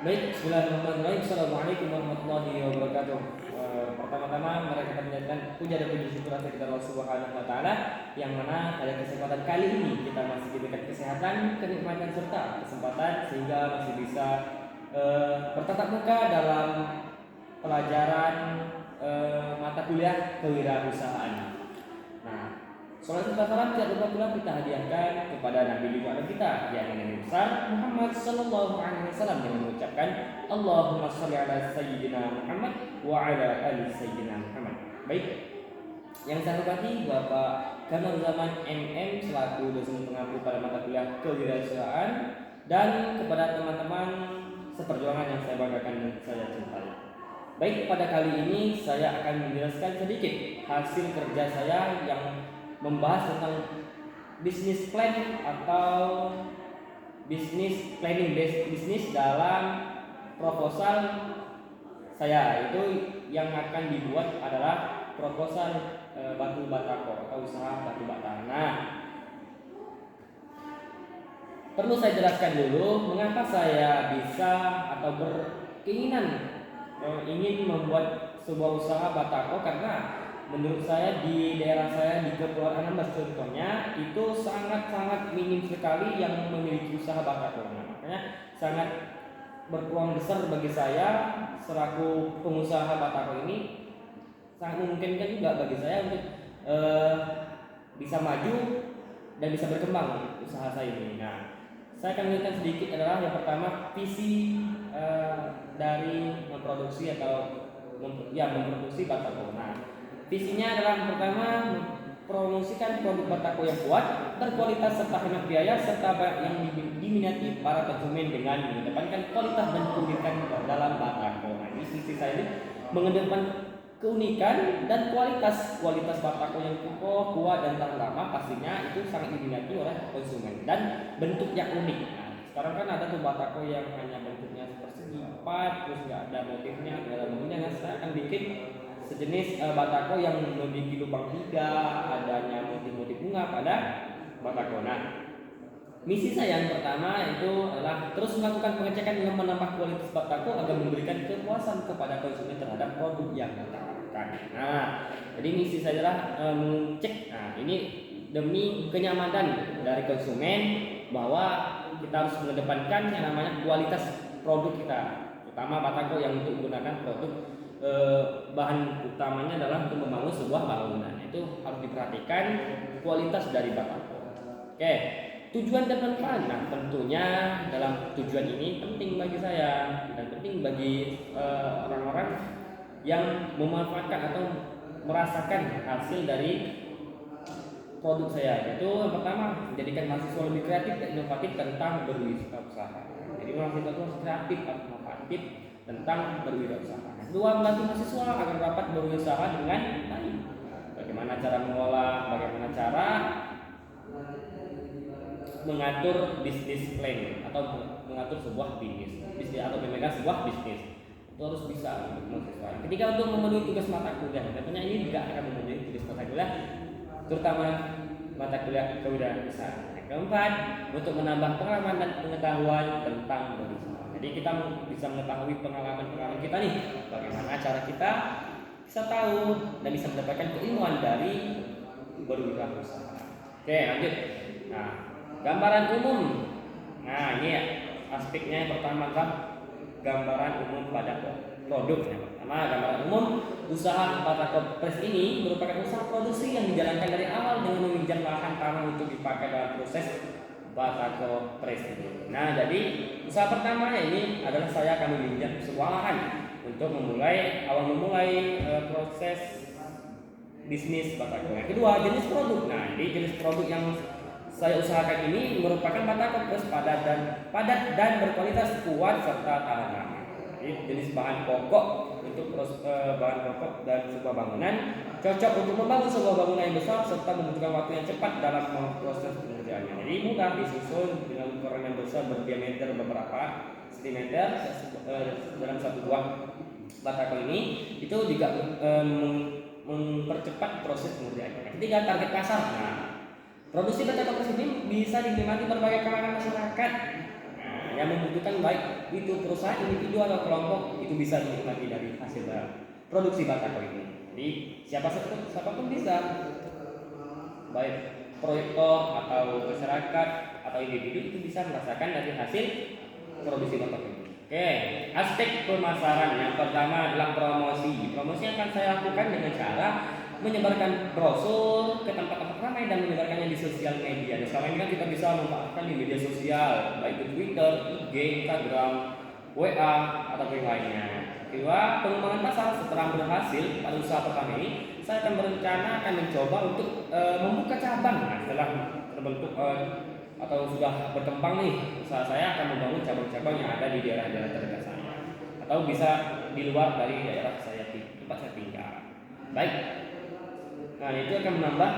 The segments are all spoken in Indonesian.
Baik, bismillahirrahmanirrahim. Assalamualaikum warahmatullahi wabarakatuh. Pertama-tama mari kita panjatkan puja dan puji syukur atas kita Allah Subhanahu wa taala yang mana pada kesempatan kali ini kita masih diberikan kesehatan, kenikmatan serta kesempatan sehingga masih bisa bertatap muka dalam pelajaran mata kuliah kewirausahaan. Nah, salat serta salam tidak lupa pula kita hadiahkan kepada Nabi Muhammad kita yakni Nabi besar Muhammad sallallahu alaihi wasallam dengan mengucapkan Allahumma shalli ala sayyidina Muhammad wa ala ali sayyidina Muhammad. Baik, yang saya hormati Bapak Kamaruzzaman MM selaku dosen pengampu pada mata kuliah kewirausahaan dan kepada teman-teman seperjuangan yang saya banggakan dan saya cintai. Baik, pada kali ini saya akan menjelaskan sedikit hasil kerja saya yang membahas tentang bisnis plan atau bisnis planning bisnis dalam proposal saya. Itu yang akan dibuat adalah proposal batu batako atau usaha batu bata. Nah, perlu saya jelaskan dulu mengapa saya bisa atau berkeinginan ingin membuat sebuah usaha batako, karena menurut saya di daerah saya di Kepulauan Anambas contohnya itu sangat-sangat minim sekali yang memiliki usaha batako. Nah, makanya sangat berpeluang besar bagi saya selaku pengusaha batako ini, sangat memungkinkan juga bagi saya untuk bisa maju dan bisa berkembang usaha saya ini. Nah, saya akan menjelaskan sedikit adalah yang pertama visi dari memproduksi atau memproduksi batako. Nah, visinya adalah yang pertama mempromosikan produk batako yang kuat, berkualitas serta hemat biaya serta yang diminati para konsumen dengan mengedepankan kualitas dan keunikan dalam batako. Nah, ini visi saya ini mengedepankan keunikan dan kualitas batako yang kokoh, kuat dan tahan lama pastinya itu sangat diminati oleh konsumen dan bentuk yang unik. Nah, sekarang kan ada tuh batako yang hanya bentuknya persegi empat, terus nggak ada motifnya, nggak ada motifnya. Nah, saya akan bikin sejenis batako yang memiliki lubang 3, adanya motif-motif bunga pada batako. Nah, misi saya yang pertama itu adalah terus melakukan pengecekan dengan menambah kualitas batako agar memberikan kepuasan kepada konsumen terhadap produk yang ditawarkan. Nah, jadi misi saya adalah mengecek. Nah, ini demi kenyamanan dari konsumen bahwa kita harus mengedepankan yang namanya kualitas produk kita, terutama batako yang untuk menggunakan produk bahan utamanya adalah untuk membangun sebuah bangunan. Itu harus diperhatikan kualitas dari batako. Oke. Tujuan dan manfaat. Nah, tentunya dalam tujuan ini penting bagi saya dan penting bagi orang-orang yang memanfaatkan atau merasakan hasil dari produk saya. Yaitu yang pertama, menjadikan mahasiswa lebih kreatif dan inovatif tentang berwirausaha. Jadi mahasiswa itu kreatif atau inovatif tentang berwirausaha. Kedua, melatih mahasiswa agar dapat berwirausaha dengan baik. Bagaimana cara mengolah, bagaimana cara mengatur bisnis plan atau mengatur sebuah bisnis atau memegang sebuah bisnis, itu harus bisa untuk mahasiswa. Ketika untuk memenuhi tugas mata kuliah, tentunya ini juga akan memenuhi tugas mata kuliah, terutama mata kuliah kewirausahaan. Yang keempat, untuk menambah pengalaman dan pengetahuan tentang berusaha. Jadi kita bisa mengetahui pengalaman kita nih, bagaimana cara kita bisa tahu dan bisa mendapatkan keilmuan dari berwirausaha. Oke, lanjut. Nah, gambaran umum. Nah, ini ya aspeknya yang pertama kan gambaran umum pada produk. Yang pertama, gambaran umum usaha batako press ini merupakan usaha produksi yang dijalankan dari awal dengan meminjam lahan tanah untuk dipakai dalam proses batako press ini. Nah, jadi usaha pertamanya ini adalah saya akan meminjam sebuah lahan untuk memulai proses bisnis batako. Yang kedua, jenis produk. Nah, ini jenis produk yang saya usahakan ini merupakan batako press padat dan berkualitas kuat serta tahan lama. Jadi jenis bahan pokok untuk bahan pokok dan sebuah bangunan cocok untuk membangun sebuah bangunan yang besar serta membutuhkan waktu yang cepat dalam proses pengerjaannya. Jadi mudah disusun dengan ukuran yang besar berdiameter beberapa sentimeter dalam satu buah batako ini itu juga mempercepat proses pengerjaannya. Ketiga, target pasar. Nah, produksi batako press ini bisa dinikmati berbagai kalangan masyarakat. Nah, yang membutuhkan baik itu perusahaan individu atau kelompok itu bisa menikmati dari hasil produksi batako ini. Jadi siapapun bisa, baik proyektor atau masyarakat atau individu itu bisa merasakan dari hasil produksi batako ini. Oke, aspek pemasaran yang pertama adalah promosi. Promosi akan saya lakukan dengan cara menyebarkan brosur ke tempat-tempat ramai dan menyebarkannya di sosial media. Dan sekarang ini kan kita bisa memanfaatkan di media sosial, baik itu Twitter, IG, Instagram, WA atau yang lainnya. Kedua, pengembangan pasar. Setelah berhasil pada usaha pertama ini, saya akan berencana akan mencoba untuk membuka cabang. Nah, setelah terbentuk atau sudah berkembang nih, usaha saya akan membangun cabang-cabang yang ada di daerah-daerah terdekat saya, atau bisa di luar dari daerah tempat saya tinggal. Baik. Nah, itu akan menambah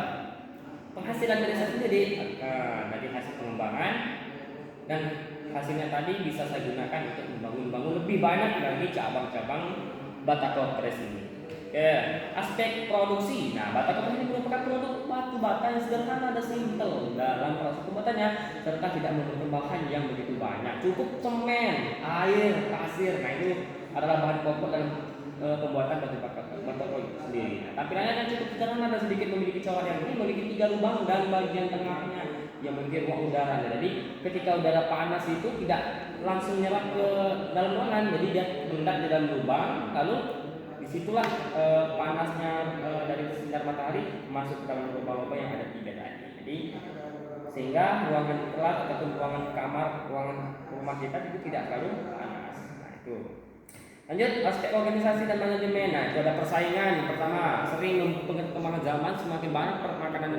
penghasilan dari saya sendiri dari hasil pengembangan, dan hasilnya tadi bisa saya gunakan untuk membangun lebih banyak lagi cabang-cabang batako press ini. Oke, aspek produksi. Nah, batako press ini merupakan produk batu bata yang sederhana dan simpel dalam proses pembuatannya, serta tidak memerlukan bahan yang begitu banyak. Cukup semen, air, pasir. Nah, itu adalah bahan pokok dalam pembuatan batako sendiri. Nah, tampilannya kan cukup sederhana dan sedikit memiliki corak yang ini memiliki 3 lubang dan bagian tengahnya yang memiliki ruang udara. Jadi ketika udara panas itu tidak langsung nyerap ke dalam ruangan, jadi dia mengendap di dalam lubang, lalu disitulah panasnya dari sinar matahari masuk ke dalam lubang-lubang yang ada 3 tadi. Jadi sehingga ruangan kelas ataupun ruangan kamar, ruangan rumah kita itu tidak terlalu panas. Nah, itu. Lanjut, aspek organisasi dan manajemen. Nah, itu ada persaingan. Pertama, sering perkembangan zaman semakin banyak makanan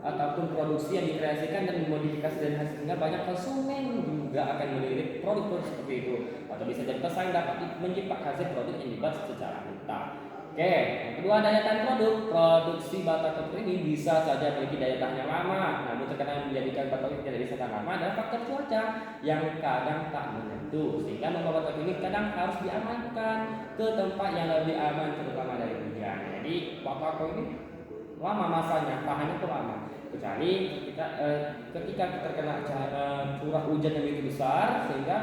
ataupun produksi yang dikreasikan dan dimodifikasi dari hasil, sehingga banyak konsumen juga akan melirik produk seperti itu, atau bisa jadi pesaing dapat menciptakan hasil produk yang dibuat secara nyata. Oke, yang kedua, daya tahan produk. Produksi batako ini bisa saja memiliki daya tahan yang lama, namun terkadang menjadikan batako tidak bisa tahan lama adalah faktor cuaca yang kadang tak menentu, sehingga membawa batako ini kadang harus diamankan ke tempat yang lebih aman, terutama dari hujan. Jadi batako ini lama masanya, tahannya itu lama, kecuali ketika terkena curah hujan yang begitu besar sehingga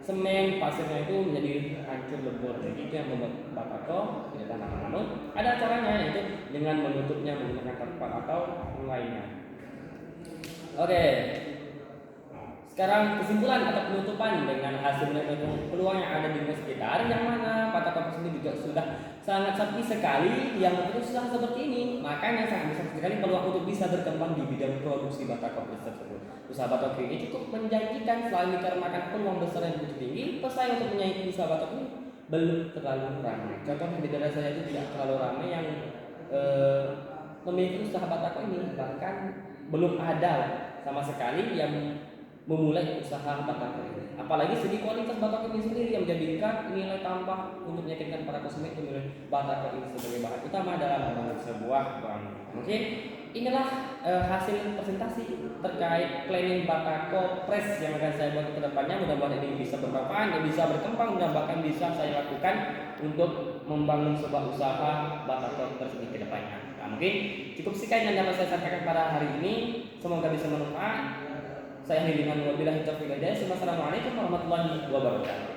semen pasirnya itu menjadi hancur lebur. Jadi itu yang membuat batako tidak tahan lama. Namun ada caranya, yaitu dengan menutupnya menggunakan terpal atau lainnya. Oke, sekarang kesimpulan atau penutupan dengan hasil menghitung peluang yang ada di sekitar, yang mana batako sendiri juga sudah sangat sepi sekali yang berusaha seperti ini. Makanya sangat besar sekali peluang untuk bisa berkembang di bidang produksi batako tersebut. Usaha batako ini cukup menjanjikan selain dikarenakan peluang besar yang begitu tinggi, pesaing untuk menyaingi usaha batako ini belum terlalu ramai. Contohnya di daerah saya itu tidak terlalu ramai yang memiliki usaha batako ini, bahkan belum ada sama sekali yang memulai usaha batako ini. Apalagi segi kualitas batako ini sendiri yang menjadikan nilai tambah untuk meyakinkan para konsumen memilih batako ini sebagai bahan utama dalam membangun sebuah bangunan. Oke, inilah hasil presentasi terkait planning batako press yang akan saya buat ke depannya. Mudah-mudahan ini bisa bermanfaat dan bisa berkembang, dan bahkan bisa saya lakukan untuk membangun sebuah usaha batako tersebut ke depannya. Nah, mungkin cukup sekian yang dapat saya sampaikan pada hari ini. Semoga bisa bermanfaat. Saya dengan wabillahi taufiq wal hidayah. Wassalamualaikum warahmatullahi wabarakatuh.